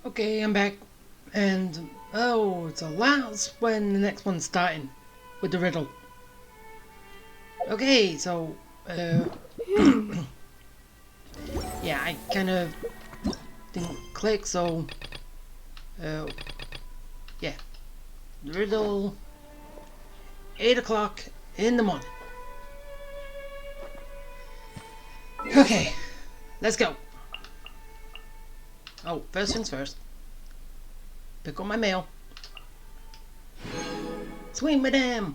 Okay, I'm back. And, oh, so that's when the next one's starting. With the riddle. Okay, so, yeah, I kind of didn't click, so, uh, yeah. The riddle, 8 o'clock in the morning. Okay, let's go. Oh, first things first. Pick up my mail. Sweet madam!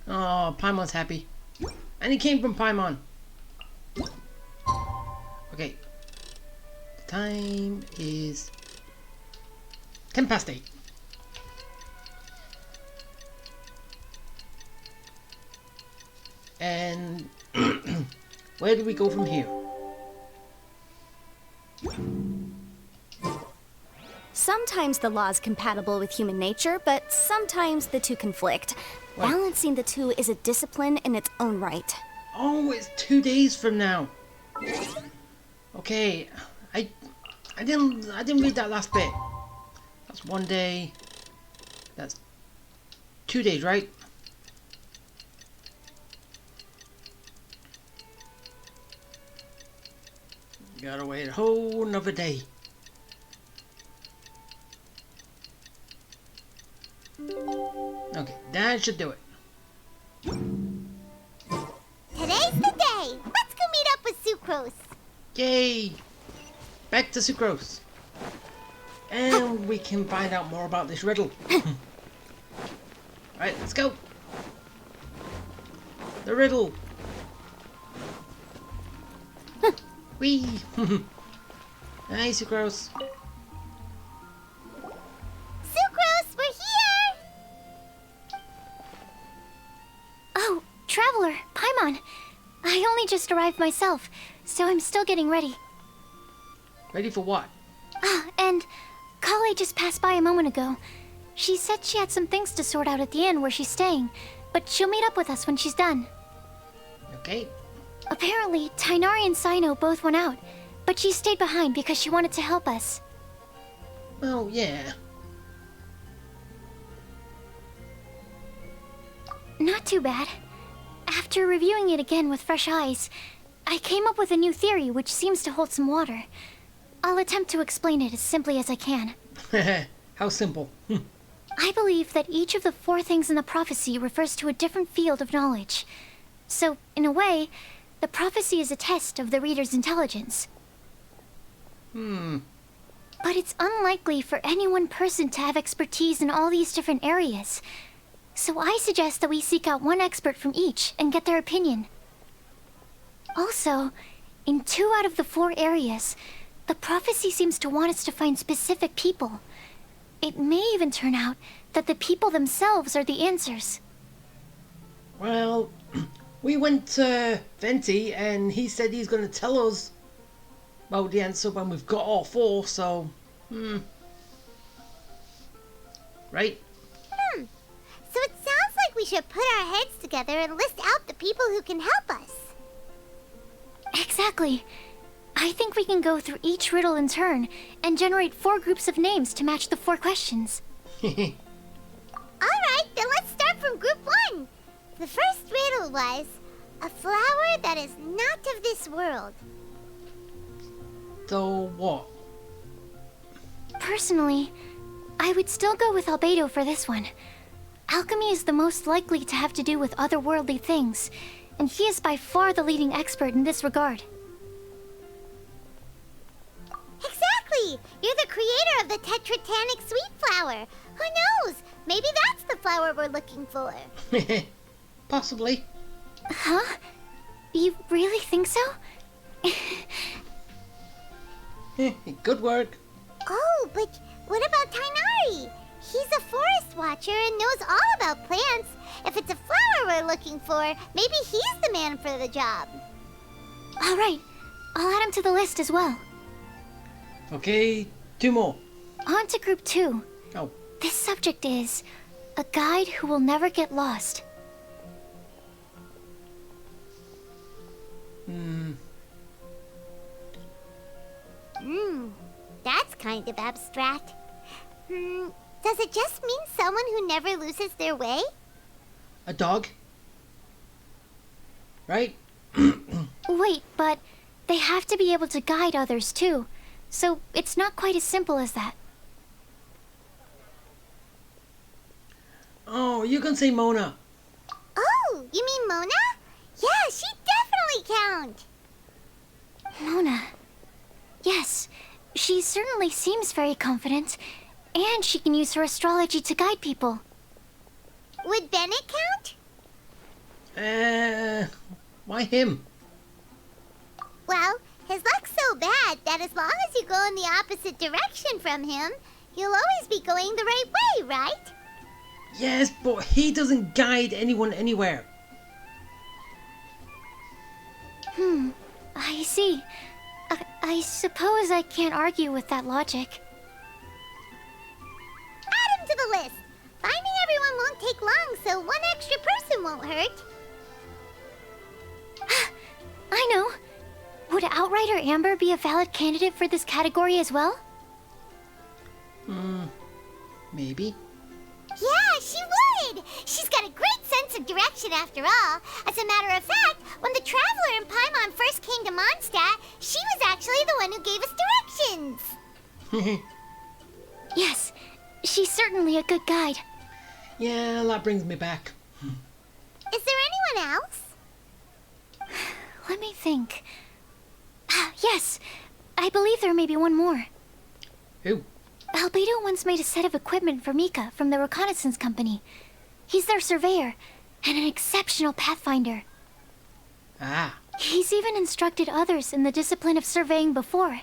Oh, Paimon's happy. And he came from Paimon. Okay. The time is 10 past 8. And where do we go from here? Sometimes the law is compatible with human nature, but sometimes the two conflict. What? Balancing the two is a discipline in its own right. Oh, it's 2 days from now. Okay, I didn't read that last bit. That's 1 day. That's 2 days, right? Gotta wait a whole another day. Okay, that should do it. Today's the day! Let's go meet up with Sucrose! Yay! Back to Sucrose. And we can find out more about this riddle. Alright, let's go. The riddle. Whee! Hey, Sucrose. Sucrose, we're here! Oh, Traveler, Paimon. I only just arrived myself, so I'm still getting ready. Ready for what? Ah, and Kale just passed by a moment ago. She said she had some things to sort out at the inn where she's staying, but she'll meet up with us when she's done. Okay. Apparently, Tainari and Sino both went out, but she stayed behind because she wanted to help us. Well, yeah. Not too bad. After reviewing it again with fresh eyes, I came up with a new theory which seems to hold some water. I'll attempt to explain it as simply as I can. How simple. I believe that each of the 4 things in the prophecy refers to a different field of knowledge. So, in a way, the prophecy is a test of the reader's intelligence. But it's unlikely for any one person to have expertise in all these different areas. So I suggest that we seek out one expert from each and get their opinion. Also, in 2 out of the 4 areas, the prophecy seems to want us to find specific people. It may even turn out that the people themselves are the answers. Well, we went to Venti and he said he's going to tell us about the answer when we've got all 4, so... Right? So it sounds like we should put our heads together and list out the people who can help us. Exactly. I think we can go through each riddle in turn and generate 4 groups of names to match the 4 questions. Alright, then let's start from group 1. The first riddle was, a flower that is not of this world. So what? Personally, I would still go with Albedo for this one. Alchemy is the most likely to have to do with otherworldly things, and he is by far the leading expert in this regard. Exactly! You're the creator of the Tetratanic sweet flower. Who knows? Maybe that's the flower we're looking for. Possibly. Huh? You really think so? Good work. Oh, but what about Tainari? He's a forest watcher and knows all about plants. If it's a flower we're looking for, maybe he's the man for the job. All right, I'll add him to the list as well. Okay, 2 more. On to group 2. Oh, This subject is a guide who will never get lost. That's kind of abstract. Does it just mean someone who never loses their way? A dog? Right? Wait, but they have to be able to guide others too. So it's not quite as simple as that. Oh, you can say Mona. Oh, you mean Mona? Yeah, she definitely count. Mona. Yes, she certainly seems very confident. And she can use her astrology to guide people. Would Bennett count? Why him? Well, his luck's so bad that as long as you go in the opposite direction from him, you'll always be going the right way, right? Yes, but he doesn't guide anyone anywhere. I see. I suppose I can't argue with that logic. Add him to the list. Finding everyone won't take long, so one extra person won't hurt. I know. Would Outrider Amber be a valid candidate for this category as well? Maybe. Yeah, she would! She's got a great sense of direction after all. As a matter of fact, when the Traveler and Paimon first came to Mondstadt, she was actually the one who gave us directions. Yes, she's certainly a good guide. Yeah, that brings me back. Is there anyone else? Let me think. Yes, I believe there may be one more. Who? Albedo once made a set of equipment for Mika from the reconnaissance company. He's their surveyor and an exceptional pathfinder. Ah. He's even instructed others in the discipline of surveying before.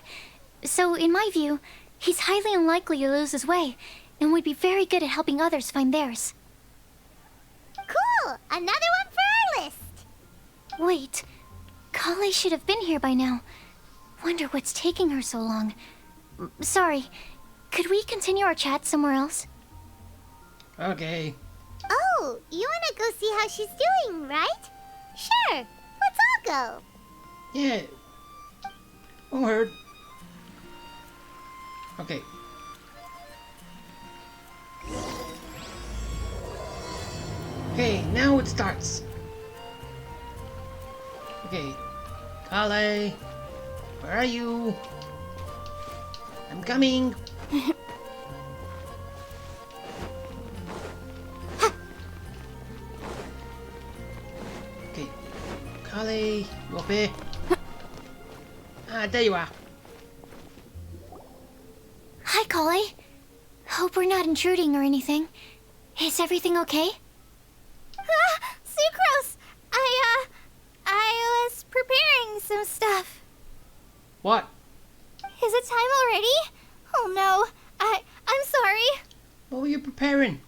So, in my view, he's highly unlikely to lose his way and would be very good at helping others find theirs. Cool! Another one for our list! Wait, Kale should have been here by now. Wonder what's taking her so long. Sorry, could we continue our chat somewhere else? Okay. Oh, you wanna go see how she's doing, right? Sure, let's all go. Yeah. Oh, heard. Okay. Okay, now it starts. Okay. Kale, where are you? I'm coming. Okay. Kale, you up here? Ah, there you are. Hi, Kale. Hope we're not intruding or anything. Is everything okay? Sucrose! I was preparing some stuff. What? Is it time already? Oh no, I'm sorry. What were you preparing?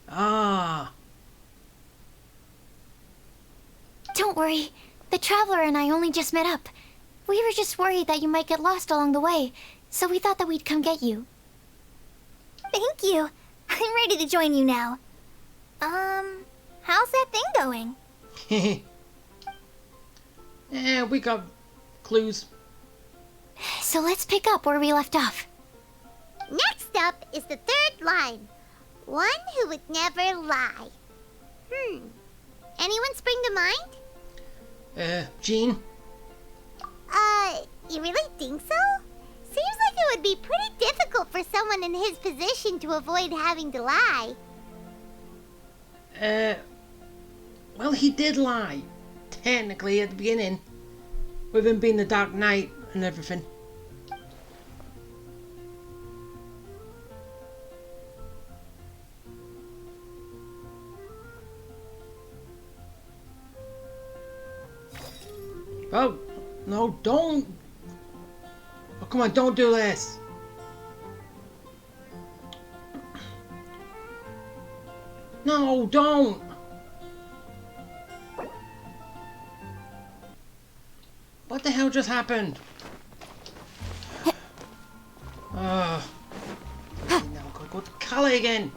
Ah. Don't worry. The Traveler and I only just met up. We were just worried that you might get lost along the way, so we thought that we'd come get you. Thank you. I'm ready to join you now. How's that thing going? Yeah, we got clues. So let's pick up where we left off. Next up is the third line. One who would never lie. Anyone spring to mind? Jean? You really think so? Seems like it would be pretty difficult for someone in his position to avoid having to lie. Well, he did lie. Technically, at the beginning. With him being the Dark Knight and everything. Oh, no, don't. Oh, come on, don't do this. No, don't. What the hell just happened? Now go to Kale again.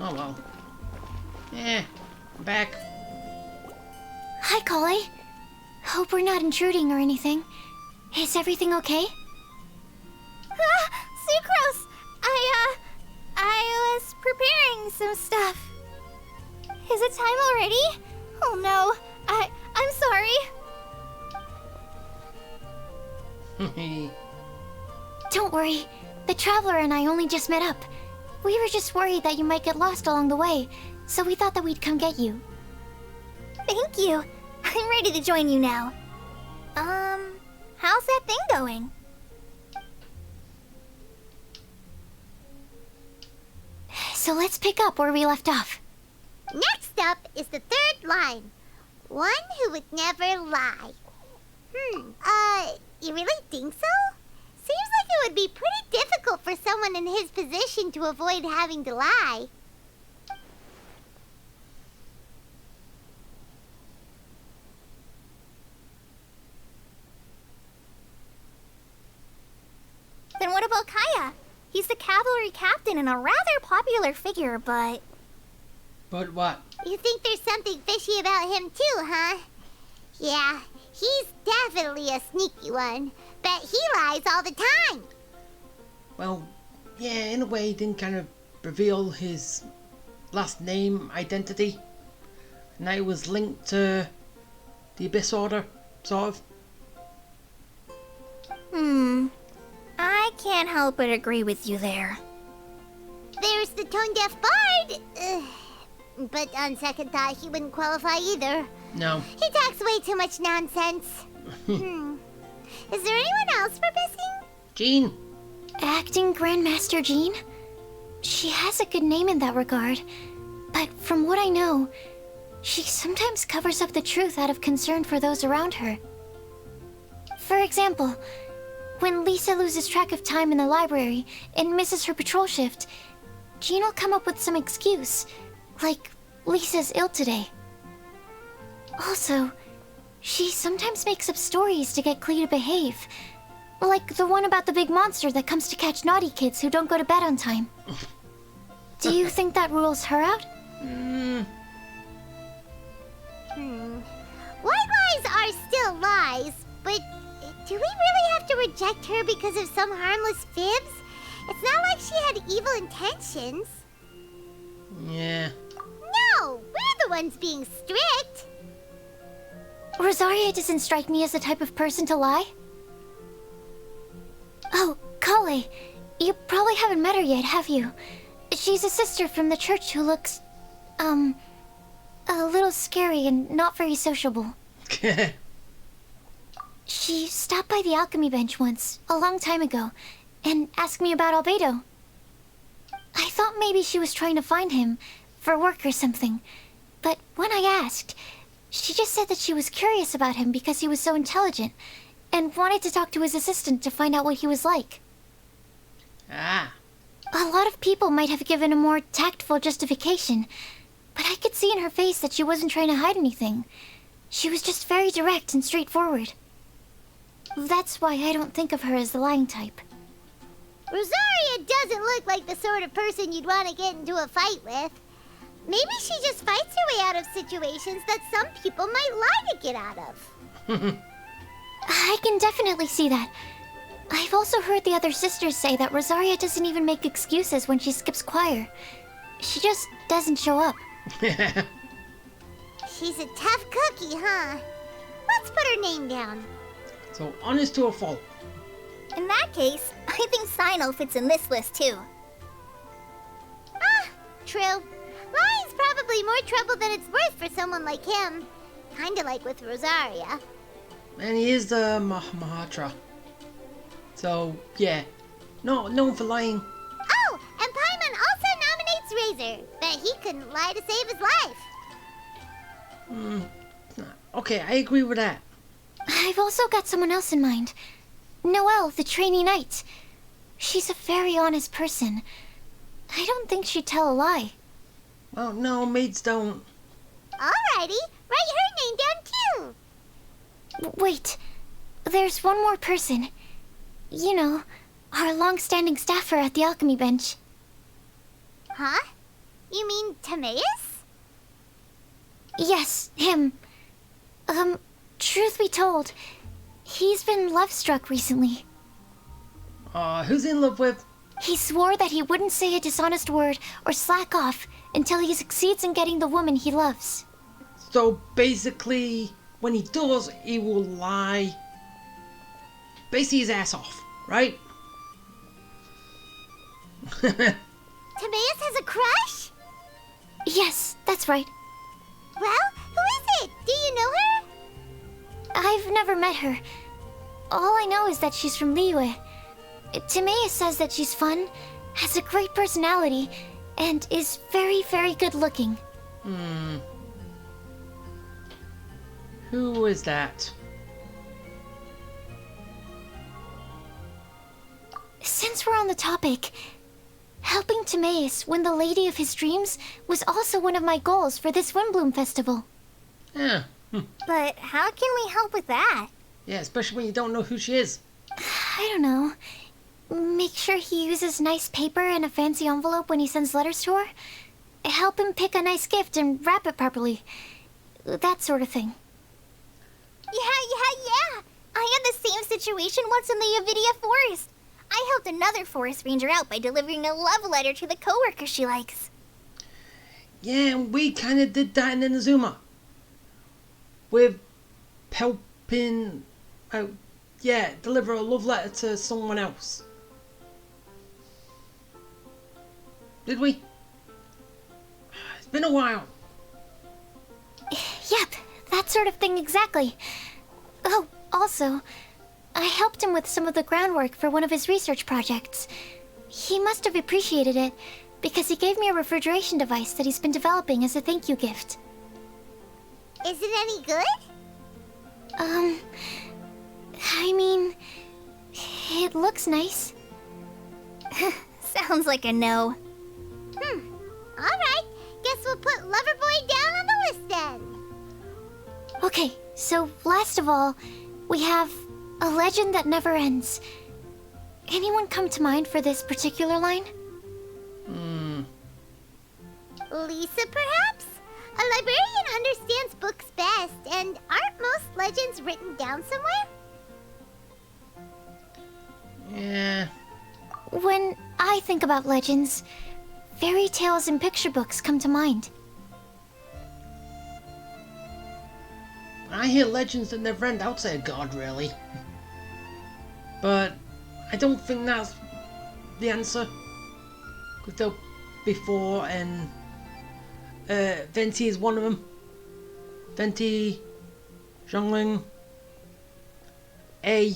Oh well. Yeah. back. Hi, Collie. Hope we're not intruding or anything. Is everything okay? Sucrose! I was preparing some stuff. Is it time already? Oh no, I'm sorry. Don't worry. The Traveler and I only just met up. We were just worried that you might get lost along the way, so we thought that we'd come get you. Thank you. I'm ready to join you now. How's that thing going? So let's pick up where we left off. Next up is the third line. One who would never lie. You really think so? Seems like it would be pretty difficult for someone in his position to avoid having to lie. Then what about Kaya? He's the cavalry captain and a rather popular figure, but... But what? You think there's something fishy about him too, huh? Yeah, he's definitely a sneaky one. Bet he lies all the time. Well, yeah, in a way, he didn't kind of reveal his last name identity. And that it was linked to the Abyss Order, sort of. I can't help but agree with you there. There's the tone-deaf bard. But on second thought, he wouldn't qualify either. No. He talks way too much nonsense. Is there anyone else we're missing? Jean. Acting Grandmaster Jean? She has a good name in that regard, but from what I know, she sometimes covers up the truth out of concern for those around her. For example, when Lisa loses track of time in the library and misses her patrol shift, Jean will come up with some excuse, like Lisa's ill today. Also, she sometimes makes up stories to get Klee to behave. Like the one about the big monster that comes to catch naughty kids who don't go to bed on time. Do you think that rules her out? White lies are still lies, but do we really have to reject her because of some harmless fibs? It's not like she had evil intentions. Yeah. No, we're the ones being strict. Rosaria doesn't strike me as the type of person to lie. Oh, Kale, you probably haven't met her yet, have you? She's a sister from the church who looks, a little scary and not very sociable. She stopped by the alchemy bench once, a long time ago, and asked me about Albedo. I thought maybe she was trying to find him, for work or something. But when I asked, she just said that she was curious about him because he was so intelligent, and wanted to talk to his assistant to find out what he was like. Ah. A lot of people might have given a more tactful justification, but I could see in her face that she wasn't trying to hide anything. She was just very direct and straightforward. That's why I don't think of her as the lying type. Rosaria doesn't look like the sort of person you'd want to get into a fight with. Maybe she just fights her way out of situations that some people might lie to get out of. I can definitely see that. I've also heard the other sisters say that Rosaria doesn't even make excuses when she skips choir. She just doesn't show up. She's a tough cookie, huh? Let's put her name down. So, honest to a fault. In that case, I think Sino fits in this list too. Ah, true. Lying's probably more trouble than it's worth for someone like him. Kinda like with Rosaria. And he is the Mahatra. So, yeah. No, known for lying. Oh, and Paimon also nominates Razor. Bet he couldn't lie to save his life. Okay, I agree with that. I've also got someone else in mind. Noelle, the trainee knight. She's a very honest person. I don't think she'd tell a lie. Well, no, maids don't. Alrighty, write her name down too. Wait, there's one more person. You know, our long-standing staffer at the alchemy bench. Huh? You mean Timaeus? Yes, him. Truth be told, he's been love-struck recently. Who's he in love with? He swore that he wouldn't say a dishonest word or slack off until he succeeds in getting the woman he loves. So basically, when he does, he will lie. Basically his ass off, right? Timaeus has a crush? Yes, that's right. Well, who is it? Do you know her? I've never met her. All I know is that she's from Liyue. Timaeus says that she's fun, has a great personality, and is very, very good looking. Who is that? Since we're on the topic, helping Timaeus win the lady of his dreams was also one of my goals for this Windblume festival. Yeah. But how can we help with that? Yeah, especially when you don't know who she is. I don't know. Make sure he uses nice paper and a fancy envelope when he sends letters to her. Help him pick a nice gift and wrap it properly. That sort of thing. Yeah. I had the same situation once in the Avidia Forest. I helped another forest ranger out by delivering a love letter to the coworker she likes. Yeah, and we kind of did that in Inazuma. With helping, deliver a love letter to someone else. Did we? It's been a while. Yep, that sort of thing exactly. Oh, also, I helped him with some of the groundwork for one of his research projects. He must have appreciated it, because he gave me a refrigeration device that he's been developing as a thank you gift. Is it any good? I mean, it looks nice. Sounds like a no. Alright, guess we'll put Loverboy down on the list then. Okay, so last of all, we have a legend that never ends. Anyone come to mind for this particular line? Lisa, perhaps? A librarian understands books best, and aren't most legends written down somewhere? Yeah. When I think about legends, fairy tales and picture books come to mind. I hear legends that never end outside of God, really. But I don't think that's the answer. Because they'll before, and Venti is one of them. Venti, Zhongling, A,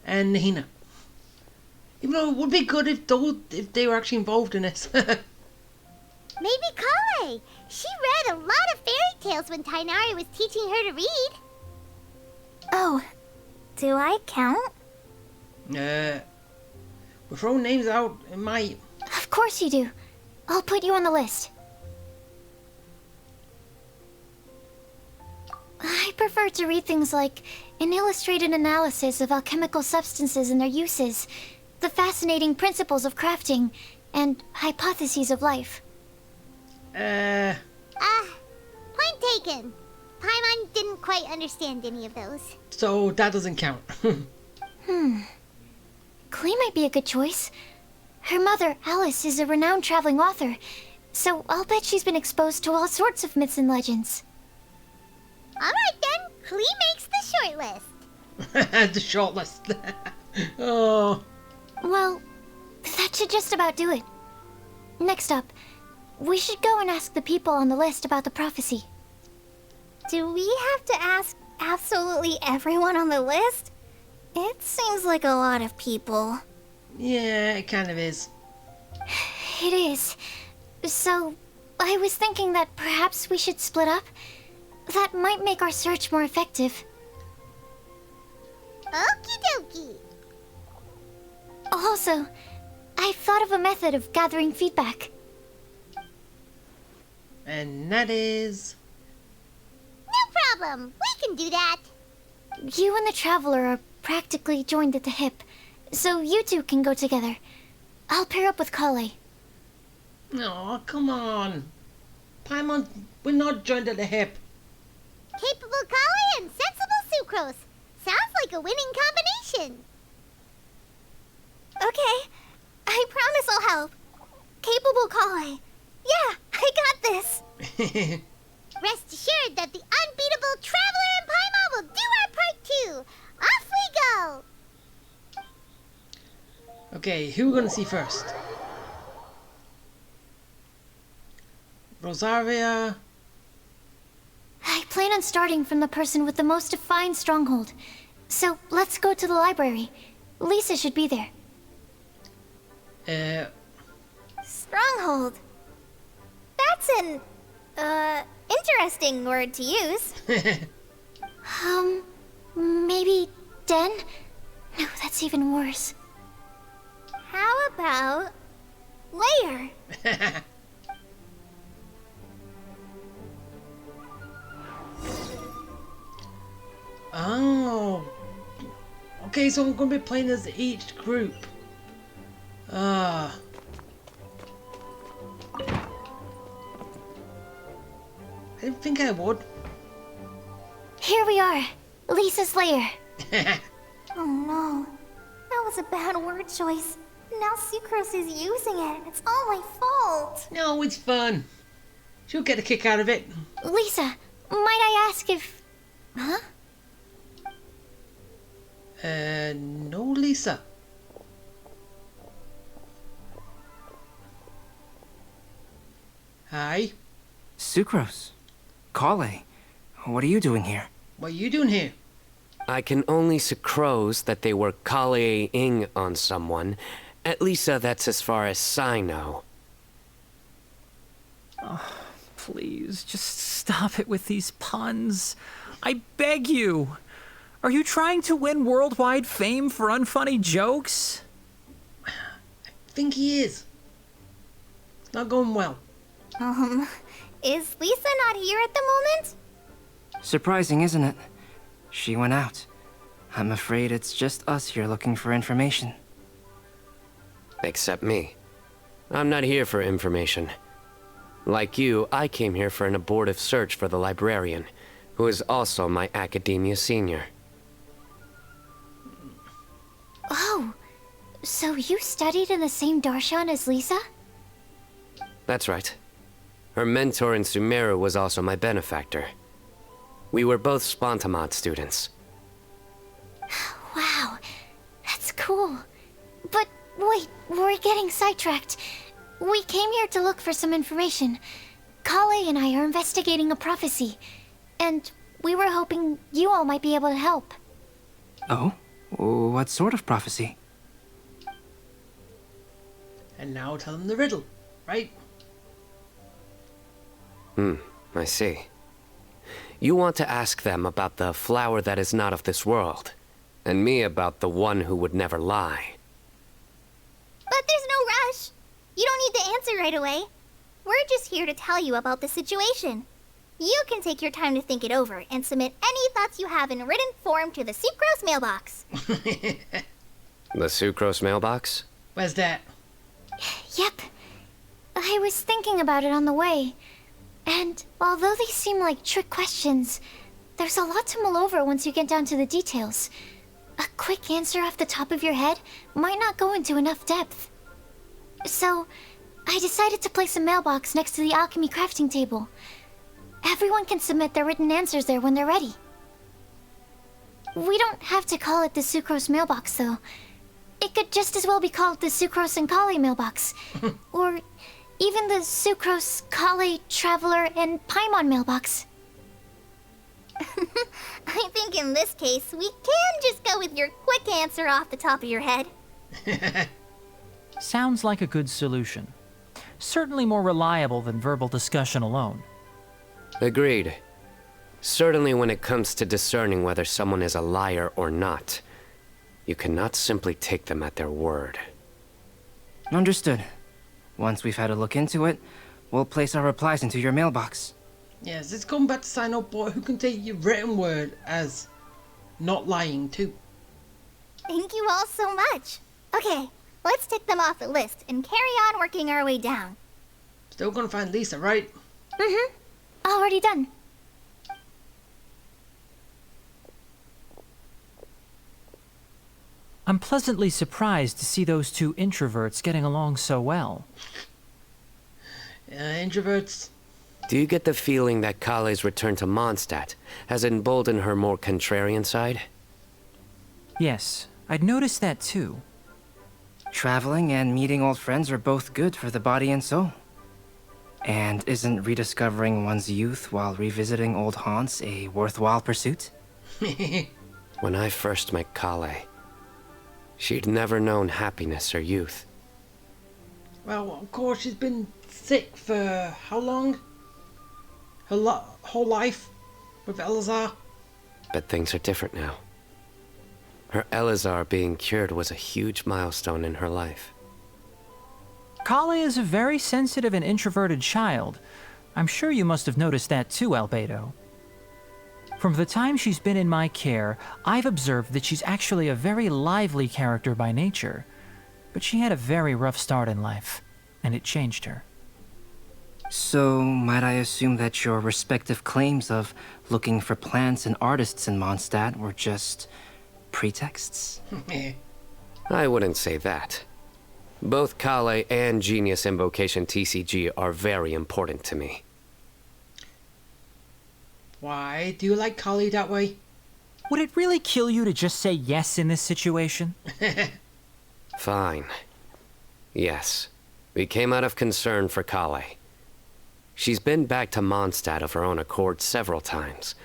and Nahina. Even though it would be good if they were actually involved in it. Maybe Kale. She read a lot of fairy tales when Tainari was teaching her to read. Oh, Do I count? We're throwing names out. It might. of course you do. I'll put you on the list. I prefer to read things like an illustrated analysis of alchemical substances and their uses, the fascinating principles of crafting, and hypotheses of life. Point taken. Paimon didn't quite understand any of those. So that doesn't count. Klee might be a good choice. Her mother, Alice, is a renowned traveling author, so I'll bet she's been exposed to all sorts of myths and legends. Alright then, Klee makes the short list. The short list. Oh. Well, that should just about do it. Next up, we should go and ask the people on the list about the prophecy. Do we have to ask absolutely everyone on the list? It seems like a lot of people. Yeah, it kind of is. It is. So, I was thinking that perhaps we should split up. That might make our search more effective. Okie dokie. Also, I've thought of a method of gathering feedback. And that is... No problem. We can do that. You and the Traveler are practically joined at the hip, so you two can go together. I'll pair up with Kale. Oh, come on. Paimon, we're not joined at the hip. Capable Kali and sensible sucrose. Sounds like a winning combination. Okay, I promise I'll help. Capable Kali. Yeah, I got this. Rest assured that the unbeatable Traveler and Paimon will do our part too. Off we go! Okay, who are we gonna see first? Rosaria. I plan on starting from the person with the most defined stronghold. So let's go to the library. Lisa should be there. Stronghold. That's an, interesting word to use. Maybe den? No, that's even worse. How about layer? Oh. Okay, so we're gonna be playing as each group. I didn't think I would. Here we are, Lisa's lair. Oh no, that was a bad word choice. Now Sucrose is using it. It's all my fault. No, it's fun. She'll get a kick out of it. Lisa, might I ask if... Huh? No, Lisa. Hi. Sucrose. Kale. What are you doing here? What are you doing here? I can only sucrose that they were Kale-ing on someone. At least that's as far as I know. Please, just stop it with these puns. I beg you. Are you trying to win worldwide fame for unfunny jokes? I think he is. It's not going well. Is Lisa not here at the moment? Surprising, isn't it? She went out. I'm afraid it's just us here looking for information. Except me. I'm not here for information. Like you, I came here for an abortive search for the librarian, who is also my academia senior. Oh, so you studied in the same darshan as Lisa? That's right. Her mentor in Sumeru was also my benefactor. We were both Spontamod students. Wow, that's cool. But wait, we're getting sidetracked. We came here to look for some information. Kale and I are investigating a prophecy, and we were hoping you all might be able to help. Oh? What sort of prophecy? And now tell him the riddle, right? I see. You want to ask them about the flower that is not of this world, and me about the one who would never lie. But there's no rush. You don't need to answer right away. We're just here to tell you about the situation. You can take your time to think it over and submit any thoughts you have in written form to the Sucrose mailbox. The Sucrose mailbox? Where's that? Yep. I was thinking about it on the way. And although they seem like trick questions, there's a lot to mull over once you get down to the details. A quick answer off the top of your head might not go into enough depth. So, I decided to place a mailbox next to the alchemy crafting table. Everyone can submit their written answers there when they're ready. We don't have to call it the Sucrose mailbox, though. It could just as well be called the Sucrose and Kale mailbox. Or even the Sucrose, Kale, Traveler, and Paimon mailbox. I think in this case, we can just go with your quick answer off the top of your head. Sounds like a good solution. Certainly more reliable than verbal discussion alone. Agreed. Certainly when it comes to discerning whether someone is a liar or not, you cannot simply take them at their word. Understood. Once we've had a look into it, we'll place our replies into your mailbox. Yes, it's come back to sign up, boy, who can take your written word as not lying too. Thank you all so much. Okay, let's tick them off the list and carry on working our way down. Still gonna find Lisa, right? Mm-hmm. Already done. I'm pleasantly surprised to see those two introverts getting along so well. Introverts. Do you get the feeling that Kale's return to Mondstadt has emboldened her more contrarian side? Yes, I'd noticed that too. Traveling and meeting old friends are both good for the body and soul. And isn't rediscovering one's youth while revisiting old haunts a worthwhile pursuit? When I first met Kale, she'd never known happiness or youth. Well, of course, she's been sick for how long? Her whole life with Elazar. But things are different now. Her Elazar being cured was a huge milestone in her life. Kale is a very sensitive and introverted child. I'm sure you must have noticed that too, Albedo. From the time she's been in my care, I've observed that she's actually a very lively character by nature. But she had a very rough start in life, and it changed her. So, might I assume that your respective claims of looking for plants and artists in Mondstadt were just pretexts? I wouldn't say that. Both Kale and Genius Invocation TCG are very important to me. Why do you like Kali that way? Would it really kill you to just say yes in this situation? Fine. Yes, we came out of concern for Kale. She's been back to Mondstadt of her own accord several times,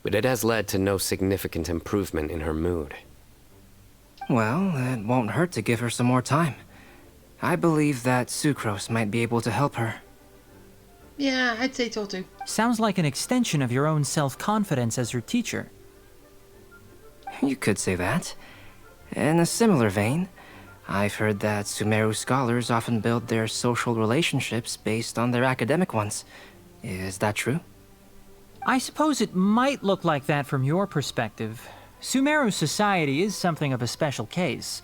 but it has led to no significant improvement in her mood. Well, it won't hurt to give her some more time. I believe that Sucrose might be able to help her. Yeah, I'd say so too. Sounds like an extension of your own self-confidence as her teacher. You could say that. In a similar vein, I've heard that Sumeru scholars often build their social relationships based on their academic ones. Is that true? I suppose it might look like that from your perspective. Sumeru society is something of a special case.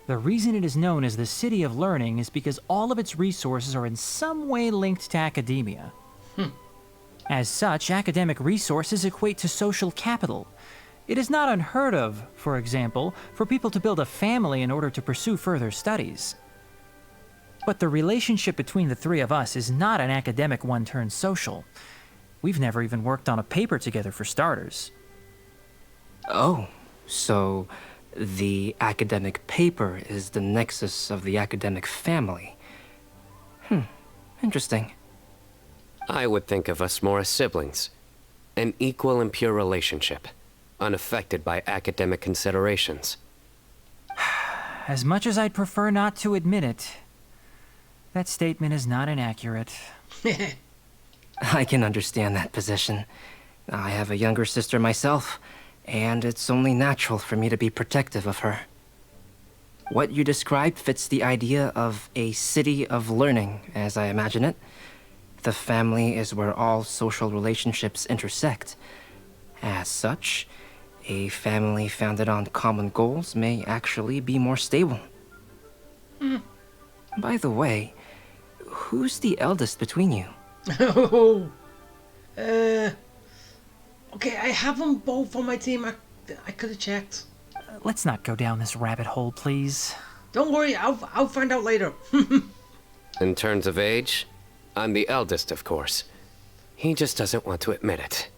The reason it is known as the City of Learning is because all of its resources are in some way linked to academia. As such, academic resources equate to social capital. It is not unheard of, for example, for people to build a family in order to pursue further studies. But the relationship between the three of us is not an academic one turned social. We've never even worked on a paper together for starters. Oh, so the academic paper is the nexus of the academic family. Interesting. I would think of us more as siblings. An equal and pure relationship, unaffected by academic considerations. As much as I'd prefer not to admit it, that statement is not inaccurate. I can understand that position. I have a younger sister myself, and it's only natural for me to be protective of her. What you described fits the idea of a city of learning, as I imagine it. The family is where all social relationships intersect. As such, a family founded on common goals may actually be more stable. By the way, who's the eldest between you? Okay, I have them both on my team. I could have checked. Let's not go down this rabbit hole, please. Don't worry, I'll find out later. In terms of age, I'm the eldest, of course. He just doesn't want to admit it.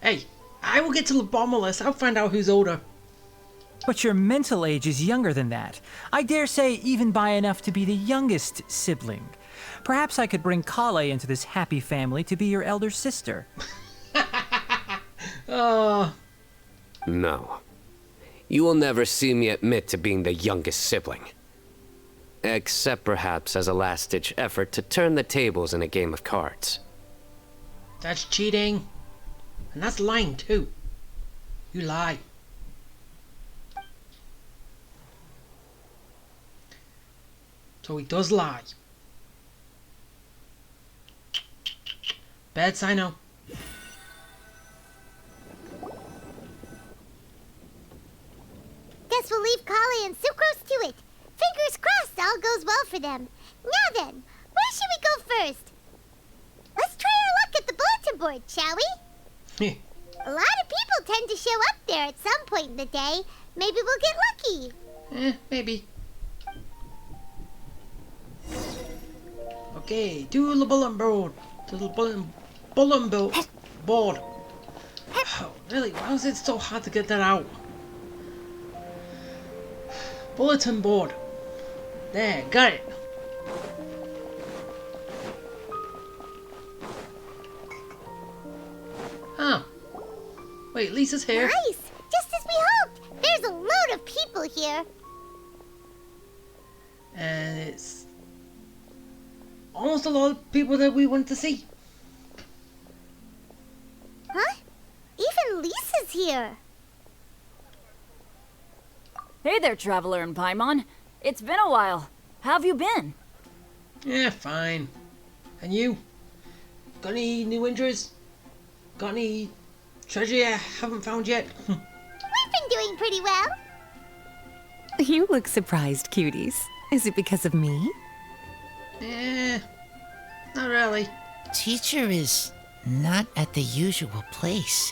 Hey, I will get to the bottom of this. I'll find out who's older. But your mental age is younger than that. I dare say even by enough to be the youngest sibling. Perhaps I could bring Kale into this happy family to be your elder sister. No. You will never see me admit to being the youngest sibling. Except perhaps as a last-ditch effort to turn the tables in a game of cards. That's cheating. And that's lying too. You lie. So he does lie. Bad sign-o. Guess we'll leave Kali and Sucrose to it. Fingers crossed all goes well for them. Now then, where should we go first? Let's try our luck at the bulletin board, shall we? A lot of people tend to show up there at some point in the day. Maybe we'll get lucky. Maybe. Okay, to the bulletin board. To the bulletin board. Oh, really? Why is it so hard to get that out? Bulletin board. There, got it. Huh. Wait, Lisa's here. Nice! Just as we hoped! There's a load of people here. And it's almost a lot of people that we want to see. Huh? Even Lisa's here. Hey there, Traveler in Paimon. It's been a while. How have you been? Yeah, fine. And you? Got any new injuries? Got any treasure you haven't found yet? We've been doing pretty well. You look surprised, cuties. Is it because of me? Not really. Teacher is not at the usual place.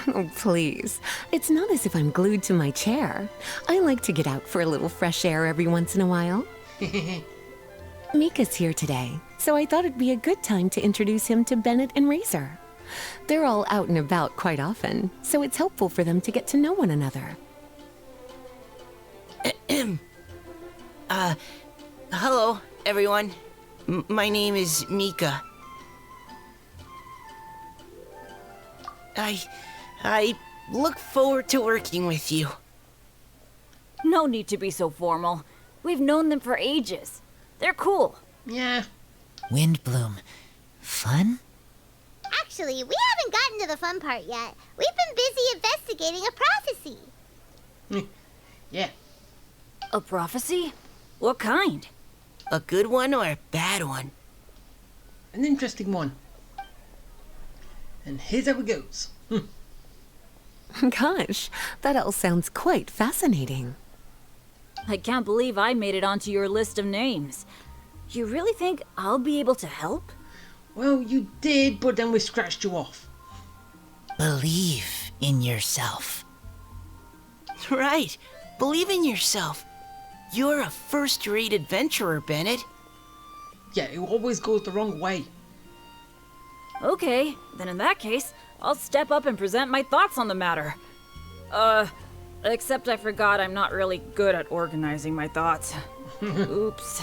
Oh, please. It's not as if I'm glued to my chair. I like to get out for a little fresh air every once in a while. Mika's here today, so I thought it'd be a good time to introduce him to Bennett and Razor. They're all out and about quite often, so it's helpful for them to get to know one another. Hello, everyone. My name is Mika. I look forward to working with you. No need to be so formal. We've known them for ages. They're cool. Yeah. Windblume. Fun? Actually, we haven't gotten to the fun part yet. We've been busy investigating a prophecy. Yeah. A prophecy? What kind? A good one or a bad one? An interesting one. And here's how it goes. Gosh, that all sounds quite fascinating. I can't believe I made it onto your list of names. You really think I'll be able to help? Well, you did, but then we scratched you off. Believe in yourself. Right. Believe in yourself. You're a first-rate adventurer, Bennett. Yeah, it always goes the wrong way. Okay, then in that case, I'll step up and present my thoughts on the matter. Except I forgot I'm not really good at organizing my thoughts. Oops.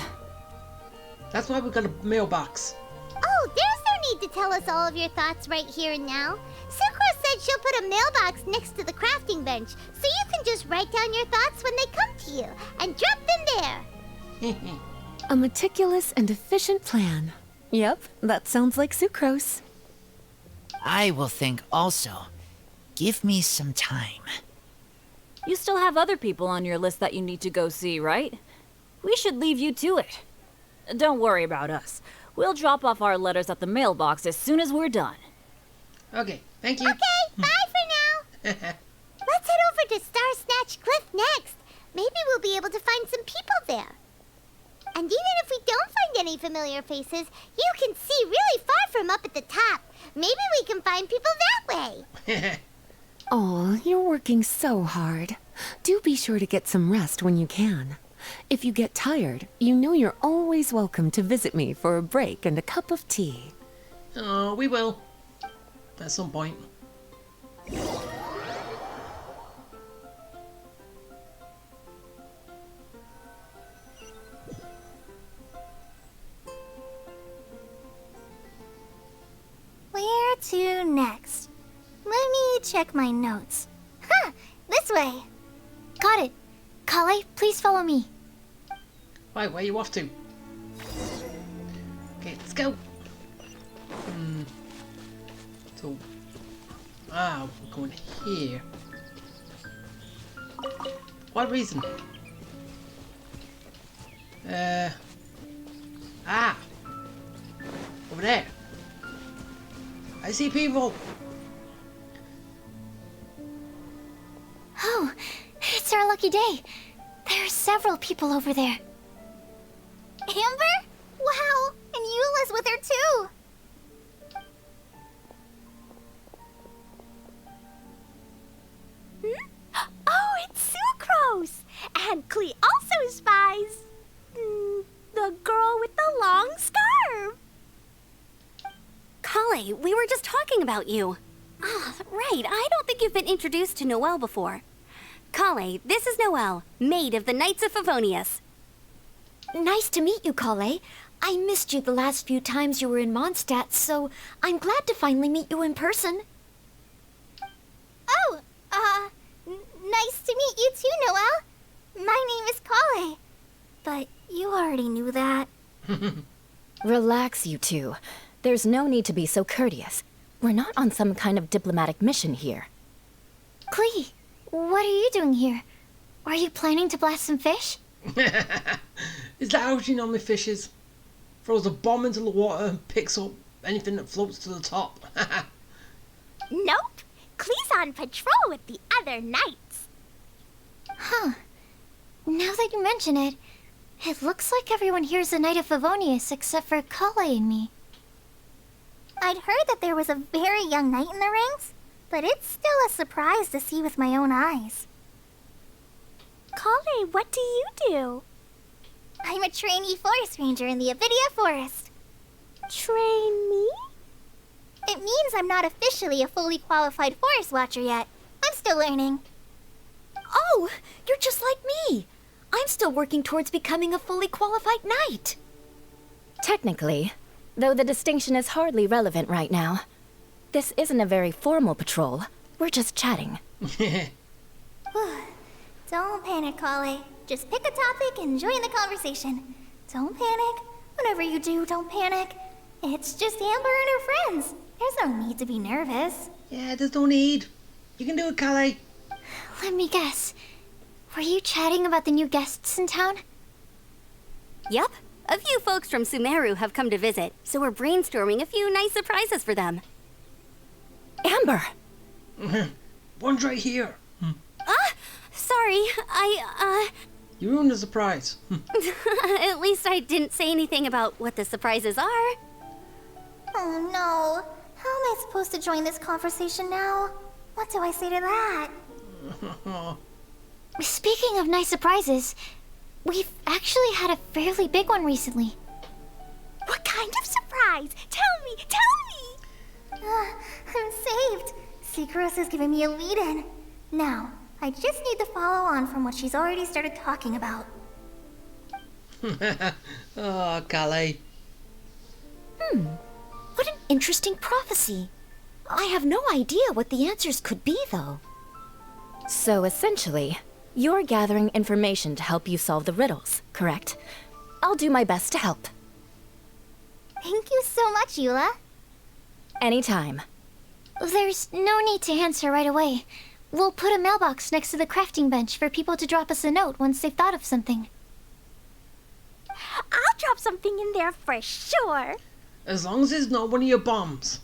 That's why we got a mailbox. Oh, there's no need to tell us all of your thoughts right here and now. Sucro said she'll put a mailbox next to the crafting bench, so you can just write down your thoughts when they come to you, and drop them there. A meticulous and efficient plan. Yep, that sounds like sucrose. I will think also. Give me some time. You still have other people on your list that you need to go see, right? We should leave you to it. Don't worry about us. We'll drop off our letters at the mailbox as soon as we're done. Okay, thank you. Okay, bye for now. Let's head over to Star Snatch Cliff next. Maybe we'll be able to find some people there. And even if we don't find any familiar faces, you can see really far from up at the top. Maybe we can find people that way. Aw, you're working so hard. Do be sure to get some rest when you can. If you get tired, you know you're always welcome to visit me for a break and a cup of tea. Oh, we will. At some point. Where to next? Let me check my notes. Huh, this way. Got it. Kale, please follow me. Right, where are you off to? Okay, let's go. So, we're going here. What reason? Over there. I see people. Oh, it's our lucky day. There are several people over there. Amber? Wow, and Eula's with her too. Klee also spies the girl with the long scarf. Kale, we were just talking about you. Ah, right. I don't think you've been introduced to Noelle before. Kale, this is Noelle, maid of the Knights of Favonius. Nice to meet you, Kale. I missed you the last few times you were in Mondstadt, so I'm glad to finally meet you in person. Oh, nice to meet you too, Noelle. My name is Kale. But you already knew that. Relax, you two. There's no need to be so courteous. We're not on some kind of diplomatic mission here. Klee, what are you doing here? Are you planning to blast some fish? Is that how she normally fishes? Throws a bomb into the water and picks up anything that floats to the top. Nope. Klee's on patrol with the other knights. Huh. Now that you mention it, it looks like everyone here is a Knight of Favonius except for Kale and me. I'd heard that there was a very young knight in the ranks, but it's still a surprise to see with my own eyes. Kale, what do you do? I'm a trainee forest ranger in the Avidia Forest. Trainee? It means I'm not officially a fully qualified forest watcher yet. I'm still learning. Oh, you're just like me. I'm still working towards becoming a fully qualified knight. Technically, though the distinction is hardly relevant right now. This isn't a very formal patrol. We're just chatting. Don't panic, Kale. Just pick a topic and join the conversation. Don't panic. Whatever you do, don't panic. It's just Amber and her friends. There's no need to be nervous. Yeah, there's no need. You can do it, Kale. Let me guess. Were you chatting about the new guests in town? Yup. A few folks from Sumeru have come to visit, so we're brainstorming a few nice surprises for them. Amber! One's right here. Sorry, You ruined the surprise. At least I didn't say anything about what the surprises are. Oh no. How am I supposed to join this conversation now? What do I say to that? Speaking of nice surprises, we've actually had a fairly big one recently. What kind of surprise? Tell me! I'm saved. Secros has given me a lead-in. Now, I just need to follow on from what she's already started talking about. Oh, Kale. What an interesting prophecy. I have no idea what the answers could be, though. So essentially, you're gathering information to help you solve the riddles, correct? I'll do my best to help. Thank you so much, Eula. Anytime. There's no need to answer right away. We'll put a mailbox next to the crafting bench for people to drop us a note once they've thought of something. I'll drop something in there for sure. As long as it's not one of your bombs.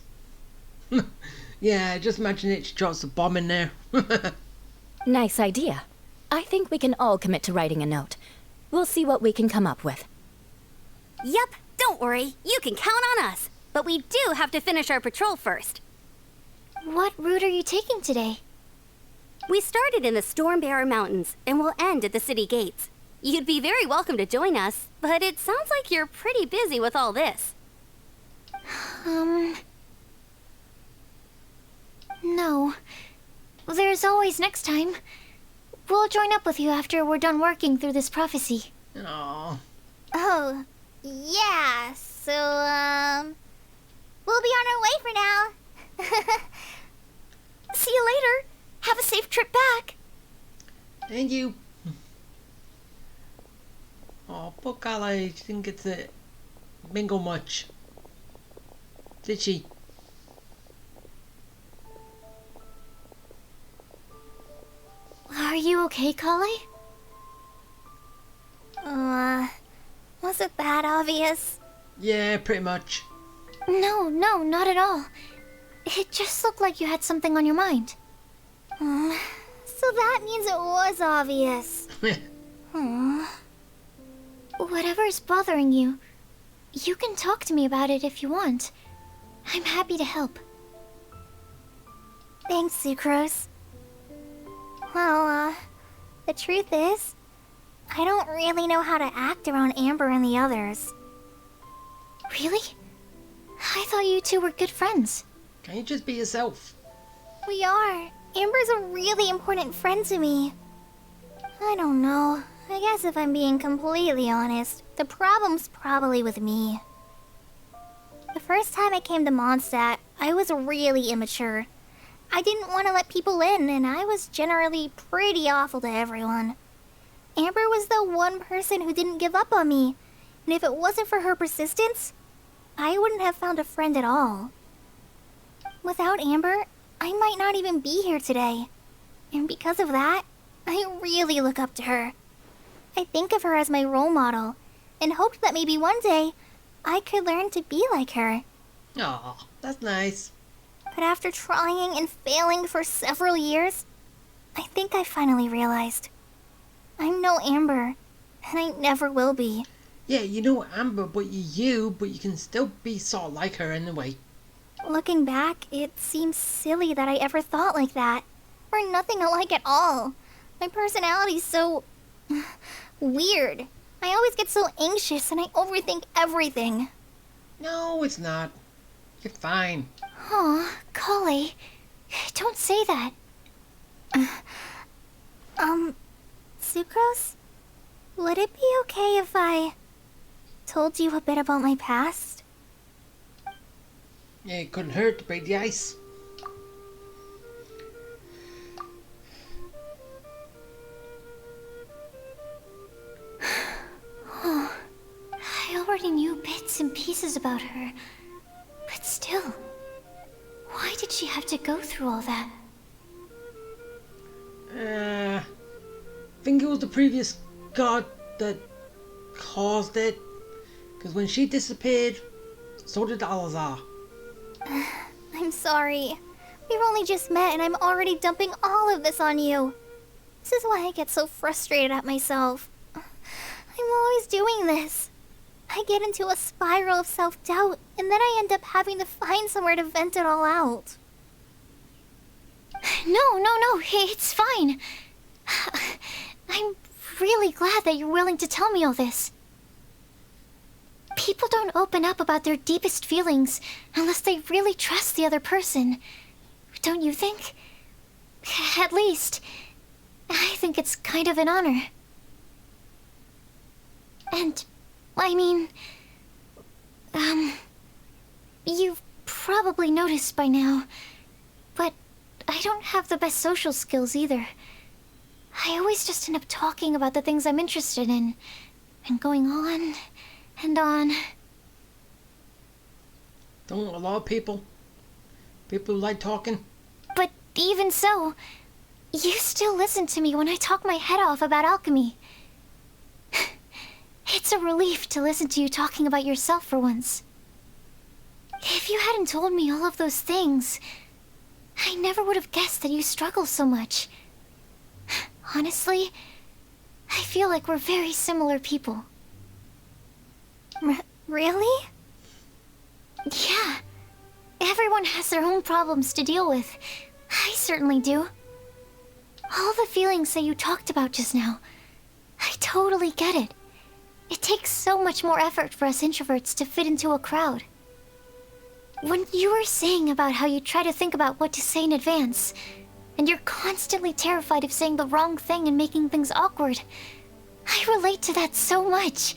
Yeah, just imagine it, she drops a bomb in there. Nice idea. I think we can all commit to writing a note. We'll see what we can come up with. Yup, don't worry. You can count on us. But we do have to finish our patrol first. What route are you taking today? We started in the Stormbearer Mountains and will end at the city gates. You'd be very welcome to join us, but it sounds like you're pretty busy with all this. No. There's always next time. We'll join up with you after we're done working through this prophecy. Aww. Oh, yeah, so, we'll be on our way for now. See you later. Have a safe trip back. And you. Oh, poor Kale, she didn't get to mingle much. Did she? Are you okay, Kale? Was it that obvious? Yeah, pretty much. No, not at all. It just looked like you had something on your mind. So that means it was obvious. Whatever's bothering you, you can talk to me about it if you want. I'm happy to help. Thanks, Sucrose. Well, the truth is, I don't really know how to act around Amber and the others. Really? I thought you two were good friends. Can you just be yourself? We are. Amber's a really important friend to me. I don't know. I guess if I'm being completely honest, the problem's probably with me. The first time I came to Mondstadt, I was really immature. I didn't want to let people in, and I was generally pretty awful to everyone. Amber was the one person who didn't give up on me, and if it wasn't for her persistence, I wouldn't have found a friend at all. Without Amber, I might not even be here today. And because of that, I really look up to her. I think of her as my role model, and hoped that maybe one day I could learn to be like her. Aw, that's nice. But after trying and failing for several years, I think I finally realized I'm no Amber, and I never will be. Yeah, you know Amber, but you can still be sort of like her anyway. Looking back, it seems silly that I ever thought like that. We're nothing alike at all. My personality's so weird. I always get so anxious and I overthink everything. No, it's not. You're fine. Aw, Kale, don't say that. Sucrose? Would it be okay if I told you a bit about my past? Yeah, it couldn't hurt to break the ice. I already knew bits and pieces about her, but still, why did she have to go through all that? I think it was the previous god that caused it. Because when she disappeared, so did Alazar. I'm sorry. We've only just met and I'm already dumping all of this on you. This is why I get so frustrated at myself. I'm always doing this. I get into a spiral of self-doubt, and then I end up having to find somewhere to vent it all out. No, it's fine. I'm really glad that you're willing to tell me all this. People don't open up about their deepest feelings unless they really trust the other person. Don't you think? At least, I think it's kind of an honor. And, I mean, you've probably noticed by now, but I don't have the best social skills either. I always just end up talking about the things I'm interested in, and going on and on. Don't a lot of people who like talking? But even so, you still listen to me when I talk my head off about alchemy. It's a relief to listen to you talking about yourself for once. If you hadn't told me all of those things, I never would have guessed that you struggle so much. Honestly, I feel like we're very similar people. Really? Yeah. Everyone has their own problems to deal with. I certainly do. All the feelings that you talked about just now, I totally get it. It takes so much more effort for us introverts to fit into a crowd. When you were saying about how you try to think about what to say in advance, and you're constantly terrified of saying the wrong thing and making things awkward, I relate to that so much.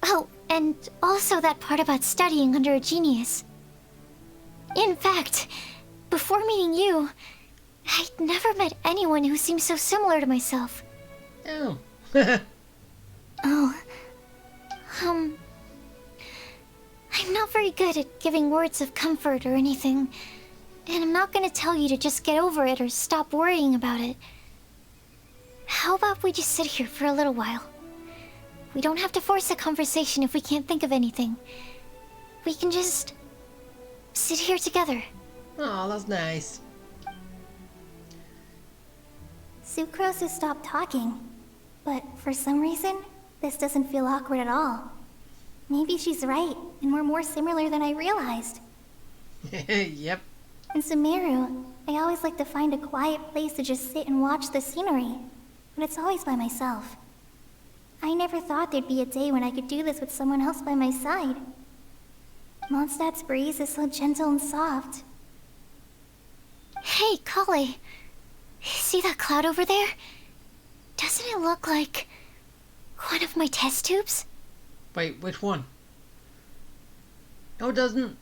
Oh, and also that part about studying under a genius. In fact, before meeting you, I'd never met anyone who seemed so similar to myself. Oh. Oh. I'm not very good at giving words of comfort or anything, and I'm not gonna tell you to just get over it or stop worrying about it. How about we just sit here for a little while? We don't have to force a conversation if we can't think of anything. We can just sit here together. Oh, that's nice. Sucrose has stopped talking, but for some reason, this doesn't feel awkward at all. Maybe she's right, and we're more similar than I realized. Yep. In Sumeru, I always like to find a quiet place to just sit and watch the scenery, but it's always by myself. I never thought there'd be a day when I could do this with someone else by my side. Mondstadt's breeze is so gentle and soft. Hey, Kale. See that cloud over there? Doesn't it look like one of my test tubes? Wait, which one? No, it doesn't.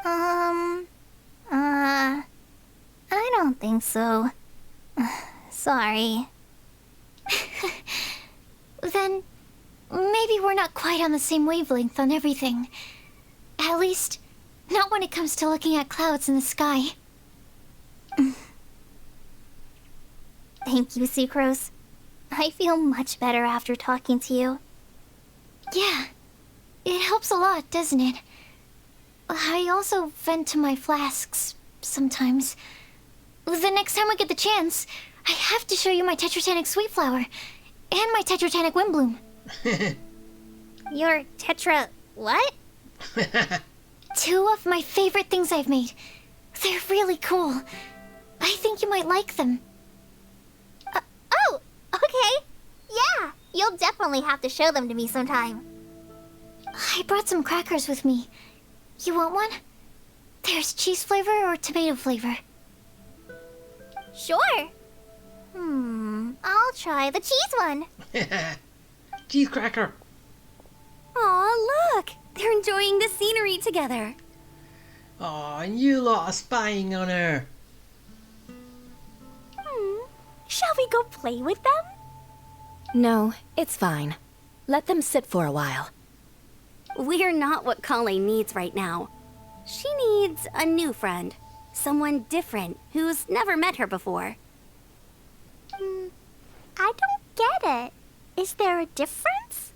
I don't think so. Sorry. Then maybe we're not quite on the same wavelength on everything. At least, not when it comes to looking at clouds in the sky. Thank you, Sucrose. I feel much better after talking to you. Yeah, it helps a lot, doesn't it? I also vent to my flasks sometimes. The next time I get the chance, I have to show you my Tetratanic Sweet Flower and my Tetratanic Windblume. Your Tetra... what? 2 of my favorite things I've made. They're really cool. I think you might like them. Oh, okay. Yeah, you'll definitely have to show them to me sometime. I brought some crackers with me. You want one? There's cheese flavor or tomato flavor. Sure. I'll try the cheese one. Cheese cracker. Aw, look! They're enjoying the scenery together. Oh, and you lot are spying on her. Shall we go play with them? No, it's fine. Let them sit for a while. We're not what Kale needs right now. She needs a new friend. Someone different who's never met her before. I don't get it. Is there a difference?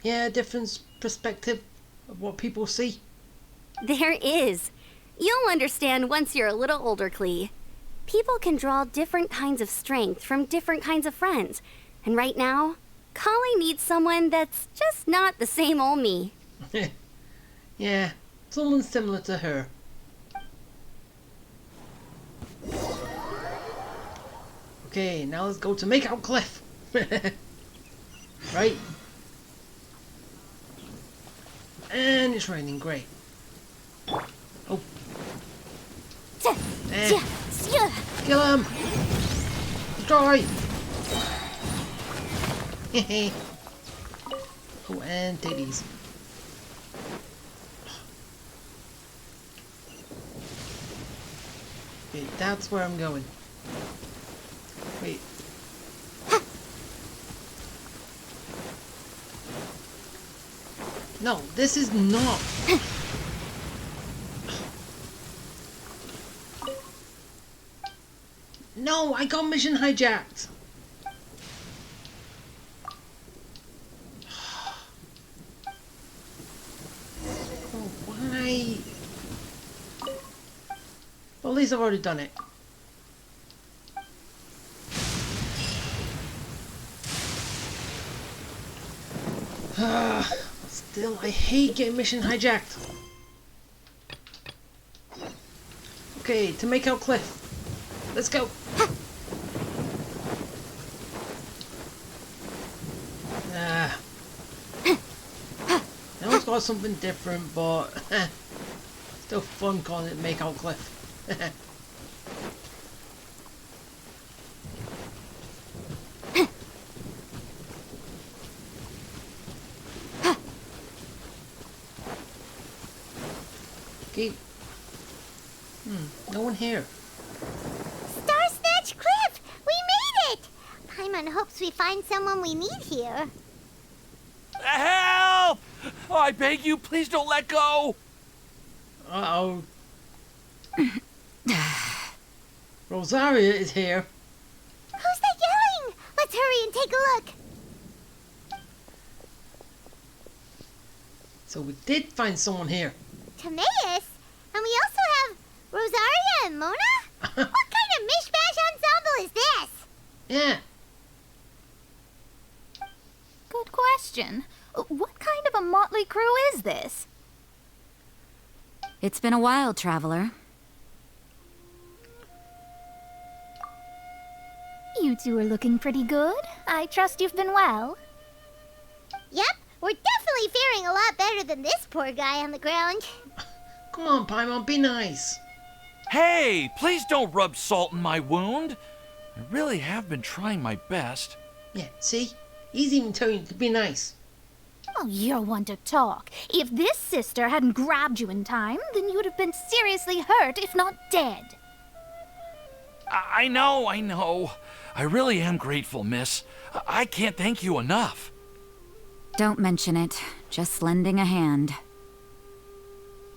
Yeah, different perspective of what people see. There is. You'll understand once you're a little older, Klee. People can draw different kinds of strength from different kinds of friends. And right now, Kale needs someone that's just not the same old me. Yeah, someone similar to her. Okay, now let's go to Makeout Cliff. Right. And it's raining, great. Oh. Kill him! Destroy! Oh, and take these. Okay, that's where I'm going. Wait. No, this is not. No, I got mission hijacked. Oh, why? Well, at least I've already done it. Still, I hate getting mission hijacked. Okay, to make out Cliff. Let's go. Now it's got something different, but still fun calling it Make Out Cliff. Okay. No one here. Star Snatch Cliff! We made it! Paimon hopes we find someone we need here. Help! Oh, I beg you, please don't let go! Uh-oh. Rosaria is here. Who's that yelling? Let's hurry and take a look. So we did find someone here. Timaeus? And we also have Rosaria and Mona? What kind of mishmash ensemble is this? Yeah. Good question. What kind of a motley crew is this? It's been a while, traveler. You You two are looking pretty good. I trust you've been well. Yep, we're definitely faring a lot better than this poor guy on the ground. Come on, Paimon, be nice. Hey, please don't rub salt in my wound. I really have been trying my best. Yeah, see? He's even telling you to be nice. Oh, you're one to talk. If this sister hadn't grabbed you in time, then you'd have been seriously hurt, if not dead. I know. I really am grateful, miss. I can't thank you enough. Don't mention it. Just lending a hand.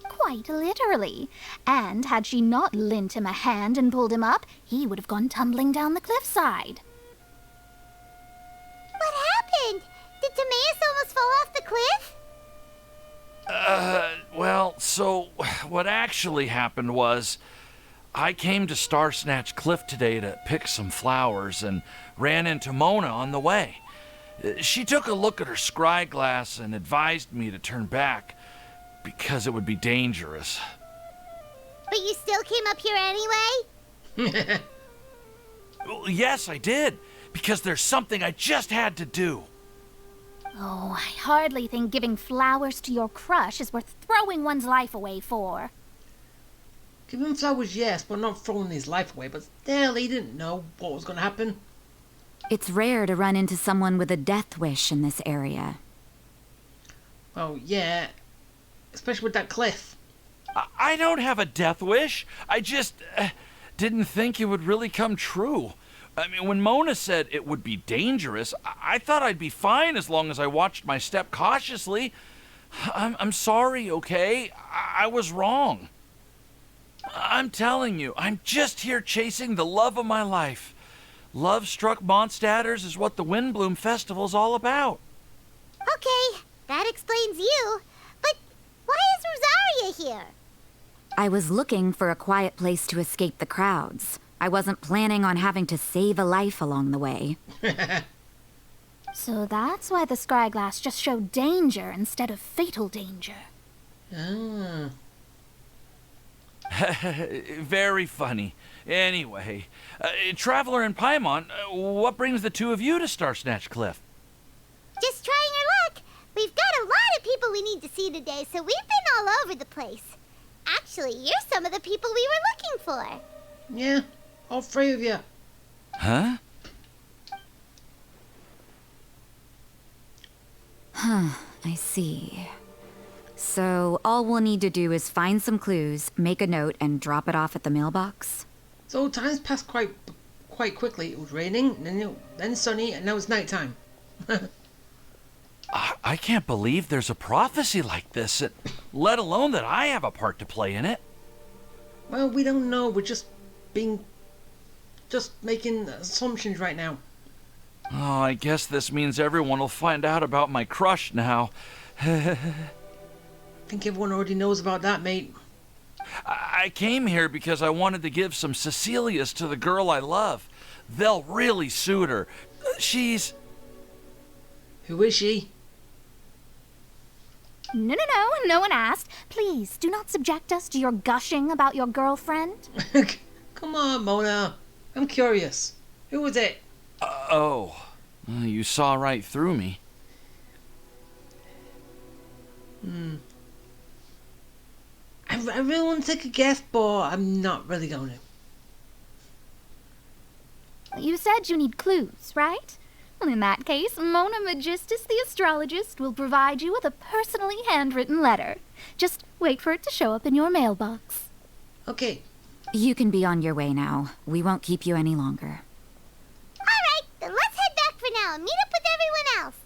Quite literally. And had she not lent him a hand and pulled him up, he would have gone tumbling down the cliffside. What happened? Did Timaeus almost fall off the cliff? Well, so what actually happened was I came to Star Snatch Cliff today to pick some flowers and ran into Mona on the way. She took a look at her scry glass and advised me to turn back because it would be dangerous. But you still came up here anyway? Well, yes, I did, because there's something I just had to do. Oh, I hardly think giving flowers to your crush is worth throwing one's life away for. Give him flowers, yes, but not throwing his life away. But still, he didn't know what was going to happen. It's rare to run into someone with a death wish in this area. Well, yeah. Especially with that cliff. I don't have a death wish. I just didn't think it would really come true. I mean, when Mona said it would be dangerous, I thought I'd be fine as long as I watched my step cautiously. I'm sorry, okay? I was wrong. I'm telling you, I'm just here chasing the love of my life. Love-struck Mondstadters is what the Windblume Festival's all about. Okay, that explains you. But why is Rosaria here? I was looking for a quiet place to escape the crowds. I wasn't planning on having to save a life along the way. So that's why the scryglass just showed danger instead of fatal danger. Ah. Very funny. Anyway, Traveler and Paimon, what brings the two of you to Star Snatch Cliff? Just trying our luck. We've got a lot of people we need to see today, so we've been all over the place. Actually, you're some of the people we were looking for. Yeah, all three of you. Huh? I see. So all we'll need to do is find some clues, make a note, and drop it off at the mailbox? So time's passed quite quickly. It was raining, then sunny, and now it's nighttime. I can't believe there's a prophecy like this, let alone that I have a part to play in it. Well, we don't know. We're just making assumptions right now. Oh, I guess this means everyone will find out about my crush now. I think everyone already knows about that, mate. I came here because I wanted to give some Cecilias to the girl I love. They'll really suit her. She's... Who is she? No one asked. Please, do not subject us to your gushing about your girlfriend. Come on, Mona. I'm curious. Who was it? You saw right through me. I really want to take a guess, but I'm not really going to. You said you need clues, right? Well, in that case, Mona Magistus the astrologist will provide you with a personally handwritten letter. Just wait for it to show up in your mailbox. Okay. You can be on your way now. We won't keep you any longer. All right, then let's head back for now and meet up with everyone else.